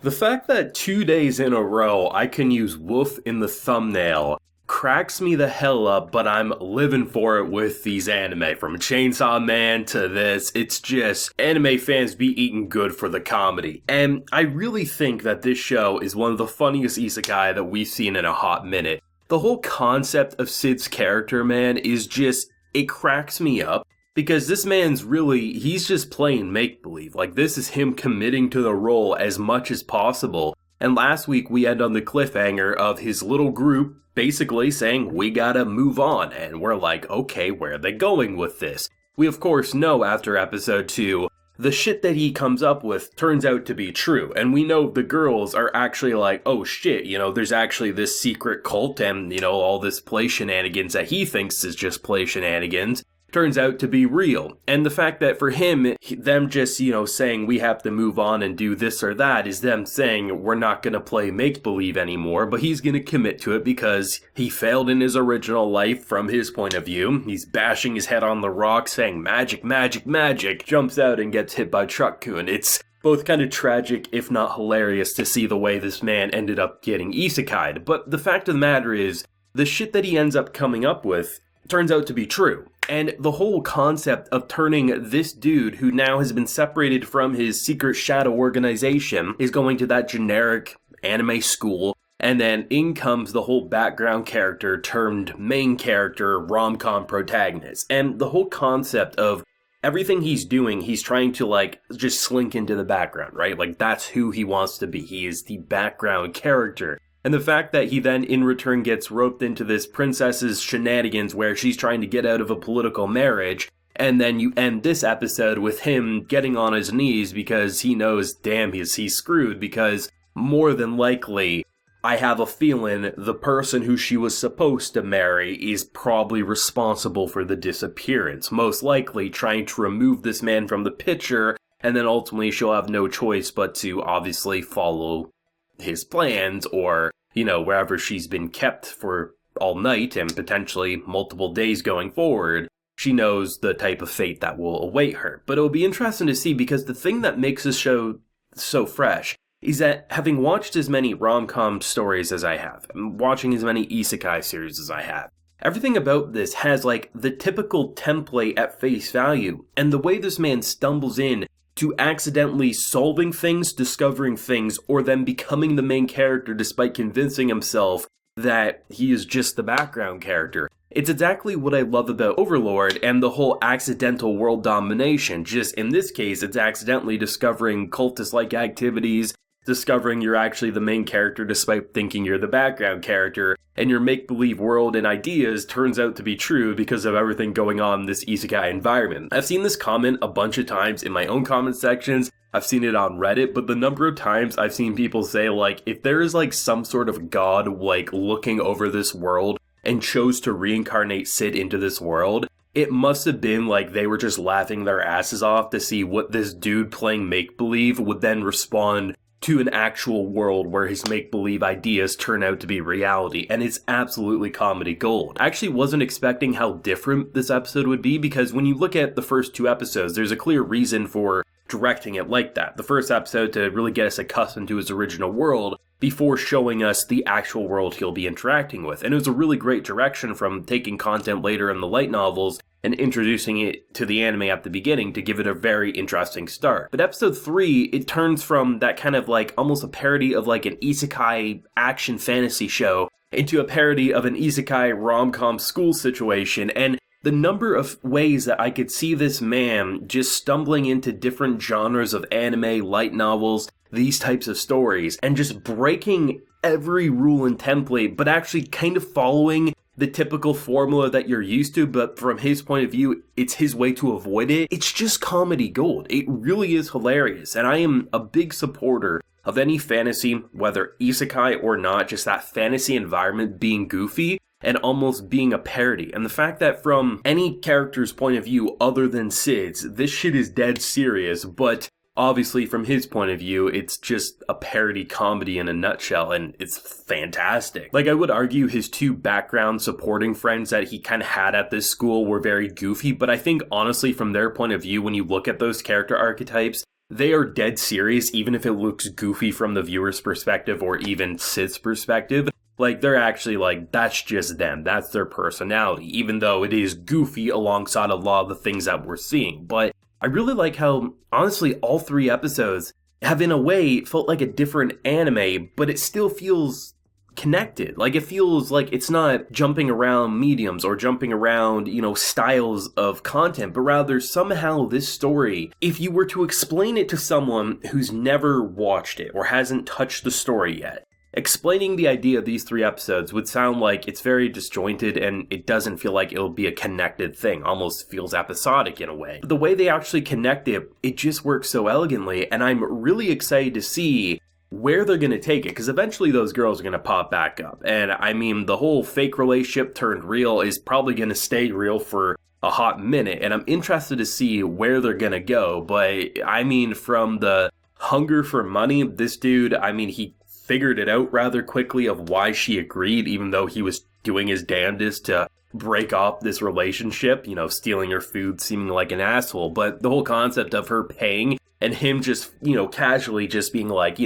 The fact that 2 days in a row I can use woof in the thumbnail cracks me the hell up, but I'm living for it with these anime. From Chainsaw Man to this, it's just anime fans be eating good for the comedy. And I really think that this show is one of the funniest isekai that we've seen in a hot minute. The whole concept of Sid's character, man, is just, it cracks me up. Because this man's really, he's just playing make-believe. Like, this is him committing to the role as much as possible. And last week we end on the cliffhanger of his little group basically saying, we gotta move on. And we're like, okay, where are they going with this? We of course know after episode 2, the shit that he comes up with turns out to be true. And we know the girls are actually like, oh shit, there's actually this secret cult and, all this play shenanigans that he thinks is just play shenanigans turns out to be real. And the fact that for him, them just, saying we have to move on and do this or that is them saying we're not going to play make-believe anymore, but he's going to commit to it because he failed in his original life from his point of view. He's bashing his head on the rock saying magic, magic, magic, jumps out and gets hit by Truscott. It's both kind of tragic, if not hilarious, to see the way this man ended up getting isekai'd. But the fact of the matter is, the shit that he ends up coming up with turns out to be true. And the whole concept of turning this dude, who now has been separated from his secret shadow organization, is going to that generic anime school, and then in comes the whole background character turned main character rom-com protagonist. And the whole concept of everything he's doing, he's trying to just slink into the background, right? Like, that's who he wants to be. He is the background character. And the fact that he then in return gets roped into this princess's shenanigans where she's trying to get out of a political marriage, and then you end this episode with him getting on his knees because he knows, damn, he's screwed, because more than likely, I have a feeling the person who she was supposed to marry is probably responsible for the disappearance, most likely trying to remove this man from the picture, and then ultimately she'll have no choice but to obviously follow his plans, or, wherever she's been kept for all night and potentially multiple days going forward, she knows the type of fate that will await her. But it'll be interesting to see, because the thing that makes this show so fresh is that having watched as many rom-com stories as I have, watching as many isekai series as I have, everything about this has the typical template at face value, and the way this man stumbles in to accidentally solving things, discovering things, or then becoming the main character despite convincing himself that he is just the background character. It's exactly what I love about Overlord and the whole accidental world domination. Just in this case, it's accidentally discovering cultist-like activities, discovering you're actually the main character despite thinking you're the background character, and your make-believe world and ideas turns out to be true because of everything going on in this isekai environment. I've seen this comment a bunch of times in my own comment sections, I've seen it on Reddit, but the number of times I've seen people say, if there is some sort of god, looking over this world and chose to reincarnate Sid into this world, it must have been they were just laughing their asses off to see what this dude playing make-believe would then respond to an actual world where his make-believe ideas turn out to be reality, and it's absolutely comedy gold. I actually wasn't expecting how different this episode would be, because when you look at the first 2 episodes, there's a clear reason for directing it like that. The first episode to really get us accustomed to his original world before showing us the actual world he'll be interacting with. And it was a really great direction from taking content later in the light novels and introducing it to the anime at the beginning to give it a very interesting start. But episode 3, it turns from that kind of almost a parody of an isekai action fantasy show into a parody of an isekai rom-com school situation, and the number of ways that I could see this man just stumbling into different genres of anime, light novels, these types of stories, and just breaking every rule and template, but actually kind of following the typical formula that you're used to, but from his point of view, it's his way to avoid it. It's just comedy gold. It really is hilarious, and I am a big supporter of any fantasy, whether isekai or not, just that fantasy environment being goofy and almost being a parody. And the fact that from any character's point of view other than Sid's, this shit is dead serious, but obviously from his point of view, it's just a parody comedy in a nutshell, and it's fantastic. I would argue his 2 background supporting friends that he kind of had at this school were very goofy, but I think honestly from their point of view, when you look at those character archetypes, they are dead serious, even if it looks goofy from the viewer's perspective or even Sid's perspective. Like, they're actually like, that's just them. That's their personality, even though it is goofy alongside a lot of the things that we're seeing. But I really like how, honestly, all 3 episodes have, in a way, felt like a different anime, but it still feels connected. Like, it feels like it's not jumping around mediums or jumping around, styles of content, but rather somehow this story, if you were to explain it to someone who's never watched it or hasn't touched the story yet, explaining the idea of these 3 episodes would sound like it's very disjointed and it doesn't feel like it'll be a connected thing, almost feels episodic in a way. But the way they actually connect it, it just works so elegantly, and I'm really excited to see where they're going to take it, because eventually those girls are going to pop back up. And I mean, the whole fake relationship turned real is probably going to stay real for a hot minute, and I'm interested to see where they're going to go. But I mean, from the hunger for money, this dude, I mean, he figured it out rather quickly of why she agreed, even though he was doing his damnedest to break off this relationship, stealing her food, seeming like an asshole. But the whole concept of her paying and him just, casually just being like,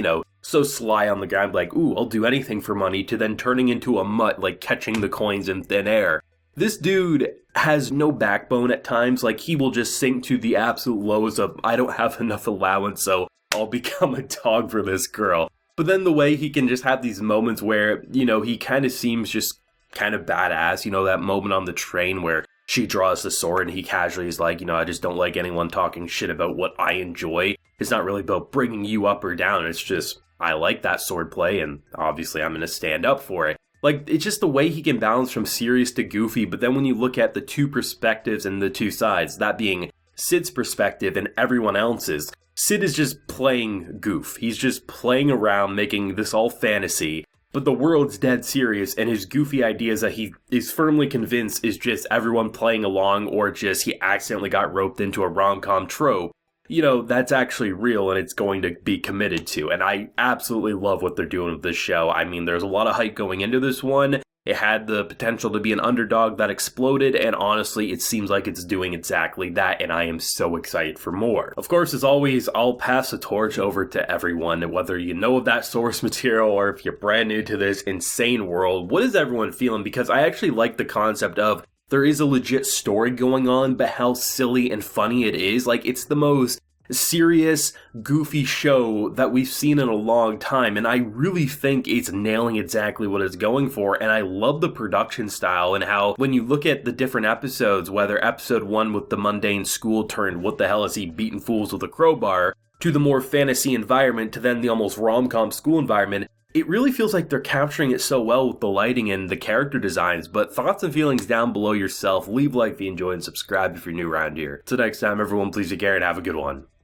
so sly on the ground, like, ooh, I'll do anything for money, to then turning into a mutt, like catching the coins in thin air. This dude has no backbone at times. Like, he will just sink to the absolute lows of, I don't have enough allowance, so I'll become a dog for this girl. But then the way he can just have these moments where, he kind of seems just kind of badass, that moment on the train where she draws the sword and he casually is like, I just don't like anyone talking shit about what I enjoy. It's not really about bringing you up or down. It's just, I like that sword play and obviously I'm going to stand up for it. Like, it's just the way he can balance from serious to goofy. But then when you look at the 2 perspectives and the 2 sides, that being Sid's perspective and everyone else's, Sid is just playing goof. He's just playing around, making this all fantasy, but the world's dead serious, and his goofy ideas that he is firmly convinced is just everyone playing along, or just he accidentally got roped into a rom-com trope. That's actually real, and it's going to be committed to, and I absolutely love what they're doing with this show. I mean, there's a lot of hype going into this one. It had the potential to be an underdog that exploded, and honestly, it seems like it's doing exactly that, and I am so excited for more. Of course, as always, I'll pass the torch over to everyone, whether you know of that source material or if you're brand new to this insane world. What is everyone feeling? Because I actually like the concept of there is a legit story going on, but how silly and funny it is. Like, it's the most serious, goofy show that we've seen in a long time, and I really think it's nailing exactly what it's going for. And I love the production style and how, when you look at the different episodes, whether episode 1 with the mundane school turned what the hell is he beating fools with a crowbar, to the more fantasy environment, to then the almost rom-com school environment, it really feels like they're capturing it so well with the lighting and the character designs. But thoughts and feelings down below yourself. Leave a like if you enjoyed and subscribe if you're new around here. Till next time, everyone, please take care and have a good one.